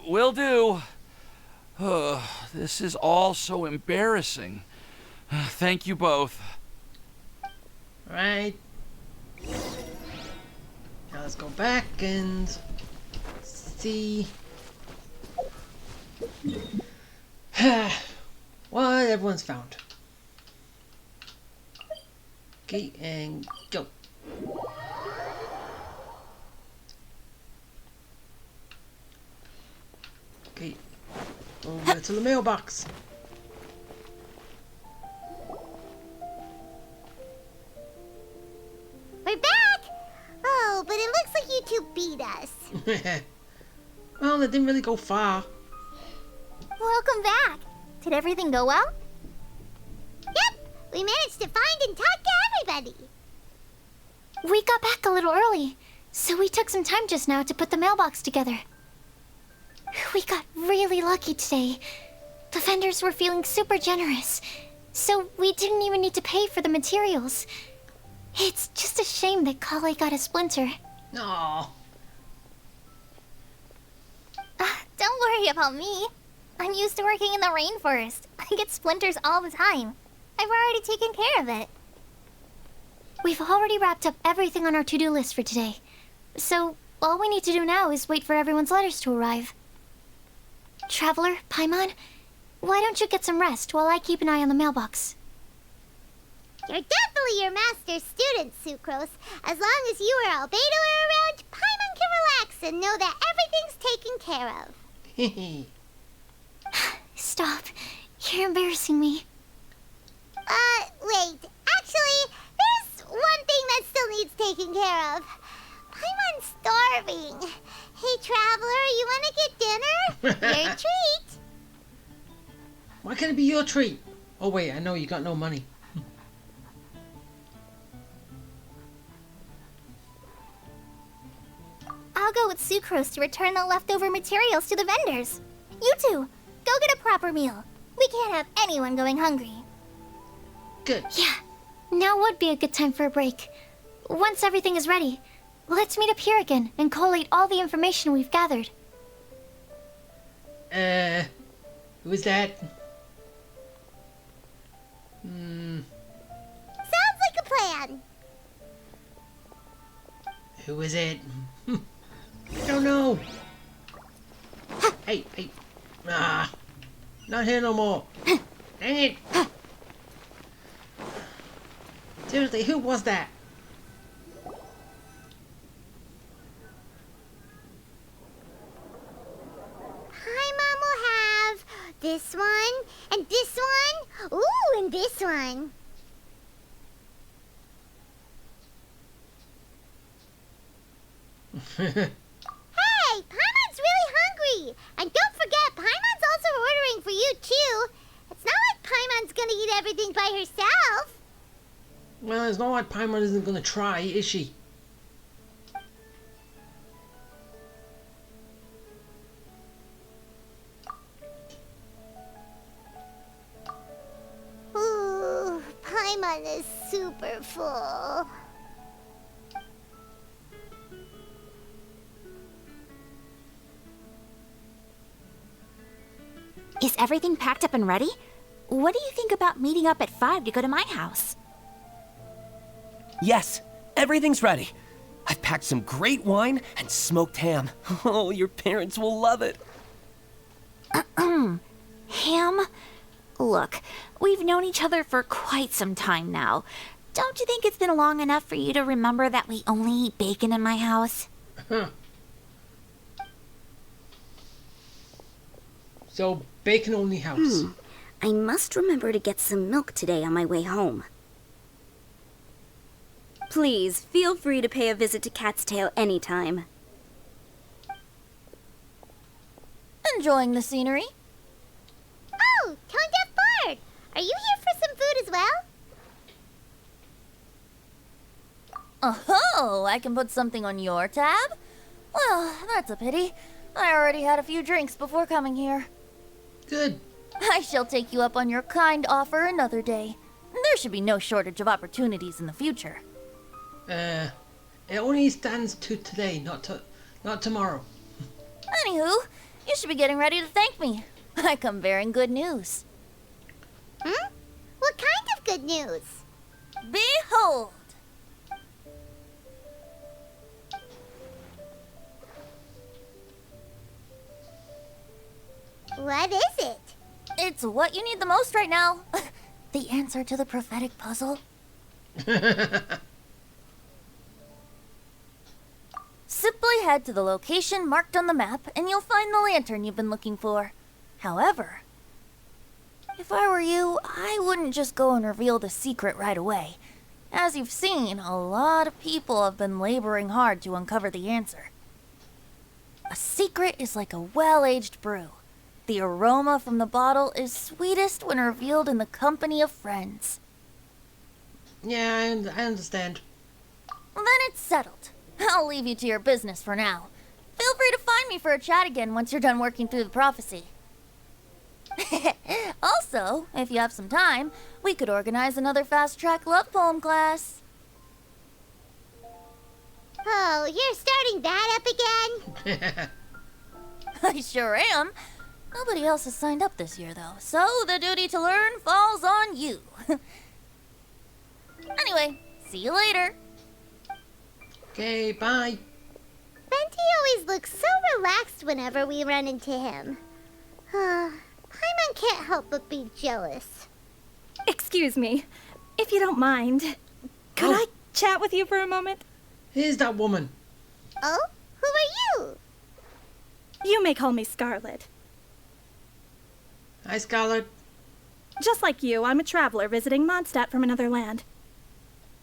Will do. This is all so embarrassing. Thank you both. Right. Now let's go back and see what everyone's found. Okay, and go. Okay, over to the mailbox. two beat us. Well, it didn't really go far. Welcome back. Did everything go well? Yep, we managed to find and talk to everybody. We got back a little early, so we took some time just now to put the mailbox together. We got really lucky today. The vendors were feeling super generous, so we didn't even need to pay for the materials. It's just a shame that Kale got a splinter. Aww. Don't worry about me. I'm used to working in the rainforest. I get splinters all the time. I've already taken care of it. We've already wrapped up everything on our to-do list for today. So, all we need to do now is wait for everyone's letters to arrive. Traveler, Paimon, why don't you get some rest while I keep an eye on the mailbox? You're definitely your master's student, Sucrose. As long as you or Albedo are around, Paimon can relax and know that everything's taken care of. Stop. You're embarrassing me. Wait. Actually, there's one thing that still needs taking care of. Paimon's starving. Hey, Traveler, you want to get dinner? Your treat. Why can't it be your treat? Oh wait, I know you got no money. I'll go with Sucrose to return the leftover materials to the vendors. You two, go get a proper meal. We can't have anyone going hungry. Good. Yeah, now would be a good time for a break. Once everything is ready, let's meet up here again and collate all the information we've gathered. Who is that? Sounds like a plan. Who is it? I don't know. Hey. Not here no more. Dang it. Seriously, who was that? Paimon will have this one, and this one, ooh, and this one. Hey, Paimon's really hungry! And don't forget, Paimon's also ordering for you, too. It's not like Paimon's gonna eat everything by herself. Well, it's not like Paimon isn't gonna try, is she? Ooh, Paimon is super full. Is everything packed up and ready? What do you think about meeting up at 5 to go to my house? Yes, everything's ready. I've packed some great wine and smoked ham. Oh, your parents will love it. Ham? Look, we've known each other for quite some time now. Don't you think it's been long enough for you to remember that we only eat bacon in my house? So, bacon only house. I must remember to get some milk today on my way home. Please, feel free to pay a visit to Cat's Tail anytime. Enjoying the scenery? Oh, Tone Deaf Bard! Are you here for some food as well? Oh, I can put something on your tab? Well, that's a pity. I already had a few drinks before coming here. Good. I shall take you up on your kind offer another day. There should be no shortage of opportunities in the future. It only stands to today, not tomorrow. Anywho, you should be getting ready to thank me. I come bearing good news. What kind of good news? Behold! What is it? It's what you need the most right now. The answer to the prophetic puzzle. Simply head to the location marked on the map and you'll find the lantern you've been looking for. However, if I were you, I wouldn't just go and reveal the secret right away. As you've seen, a lot of people have been laboring hard to uncover the answer. A secret is like a well-aged brew. The aroma from the bottle is sweetest when revealed in the company of friends. Yeah, I understand. Well, then it's settled. I'll leave you to your business for now. Feel free to find me for a chat again once you're done working through the prophecy. Also, if you have some time, we could organize another fast-track love poem class. Oh, you're starting that up again? I sure am. Nobody else has signed up this year, though, so the duty to learn falls on you. Anyway, see you later. Okay, bye. Venti always looks so relaxed whenever we run into him. Paimon can't help but be jealous. Excuse me, if you don't mind, could I chat with you for a moment? Here's that woman. Oh? Who are you? You may call me Scarlet. Hi, Scarlet. Just like you, I'm a traveler visiting Mondstadt from another land.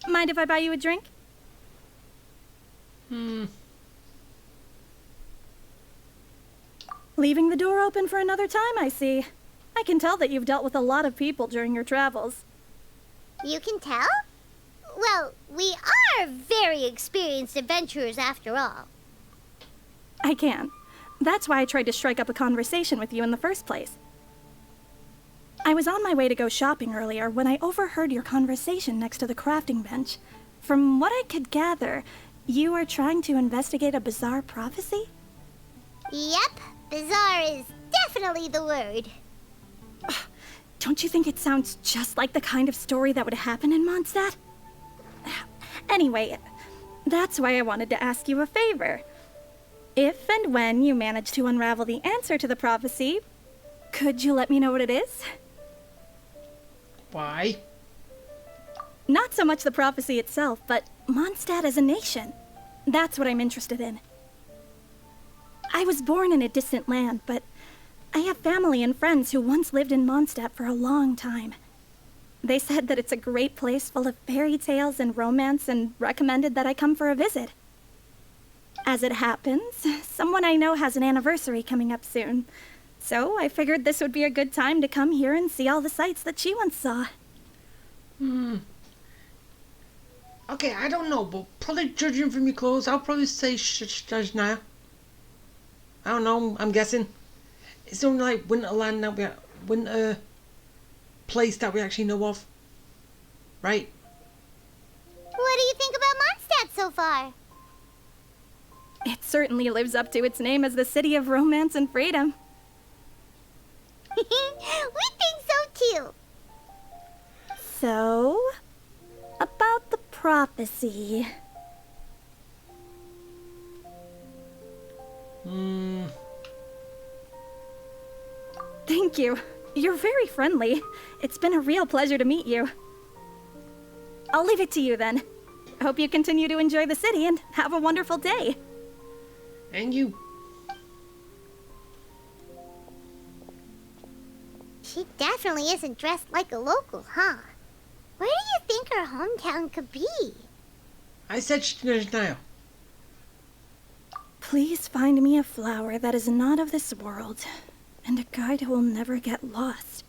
Mind if I buy you a drink? Leaving the door open for another time, I see. I can tell that you've dealt with a lot of people during your travels. You can tell? Well, we are very experienced adventurers after all. I can. That's why I tried to strike up a conversation with you in the first place. I was on my way to go shopping earlier when I overheard your conversation next to the crafting bench. From what I could gather, you are trying to investigate a bizarre prophecy? Yep, bizarre is definitely the word. Don't you think it sounds just like the kind of story that would happen in Mondstadt? Anyway, that's why I wanted to ask you a favor. If and when you manage to unravel the answer to the prophecy, could you let me know what it is? Why? Not so much the prophecy itself, but Mondstadt as a nation. That's what I'm interested in. I was born in a distant land, but I have family and friends who once lived in Mondstadt for a long time. They said that it's a great place full of fairy tales and romance and recommended that I come for a visit. As it happens, someone I know has an anniversary coming up soon, so I figured this would be a good time to come here and see all the sights that she once saw. Okay, I don't know, but probably judging from your clothes, I'll probably say Shajnaya. I don't know, I'm guessing. It's only like Winterland that we winter place that we actually know of. Right? What do you think about Mondstadt so far? It certainly lives up to its name as the city of romance and freedom. We think so too. So, about the prophecy. Thank you. You're very friendly. It's been a real pleasure to meet you. I'll leave it to you then. I hope you continue to enjoy the city and have a wonderful day. And you. She definitely isn't dressed like a local, huh? Where do you think her hometown could be? I said Shajnaya. Please find me a flower that is not of this world, and a guide who will never get lost.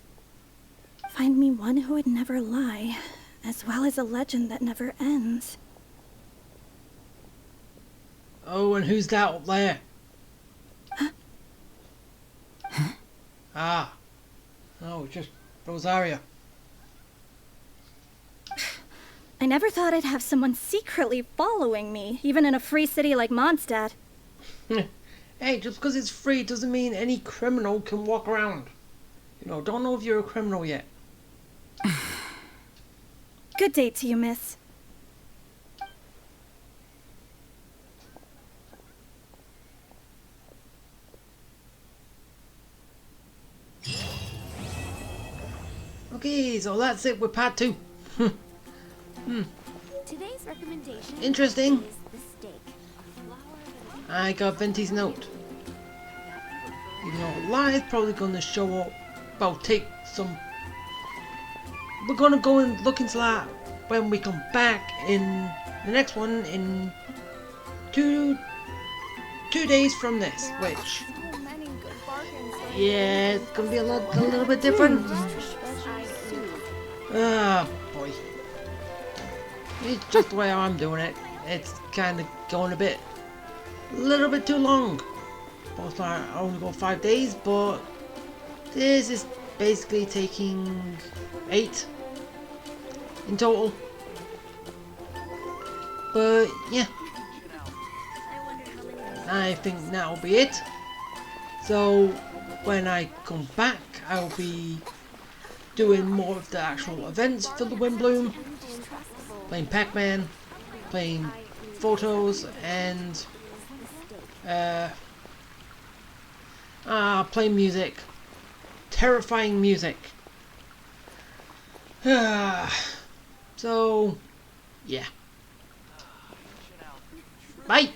Find me one who would never lie, as well as a legend that never ends. Oh, and who's that up there? Huh? Ah. Oh, just Rosaria. I never thought I'd have someone secretly following me, even in a free city like Mondstadt. Hey, just because it's free doesn't mean any criminal can walk around. You know, don't know if you're a criminal yet. Good day to you, miss. Okay, so that's it with part 2. Today's recommendation Interesting. is the steak. I got Venti's note. You know, Li's probably gonna show up. Well, take some. We're gonna go and look into that when we come back in the next one in two days from this, which, yeah, it's gonna be a little bit different. Ah, boy. It's just the way I'm doing it. It's kind of going a little bit too long. Both I only go 5 days, but this is basically taking 8 in total. But yeah, I think that'll be it. So when I come back, I'll be doing more of the actual events for the Windblume, playing Pac-Man, playing photos, and playing music, terrifying music. So yeah, bye.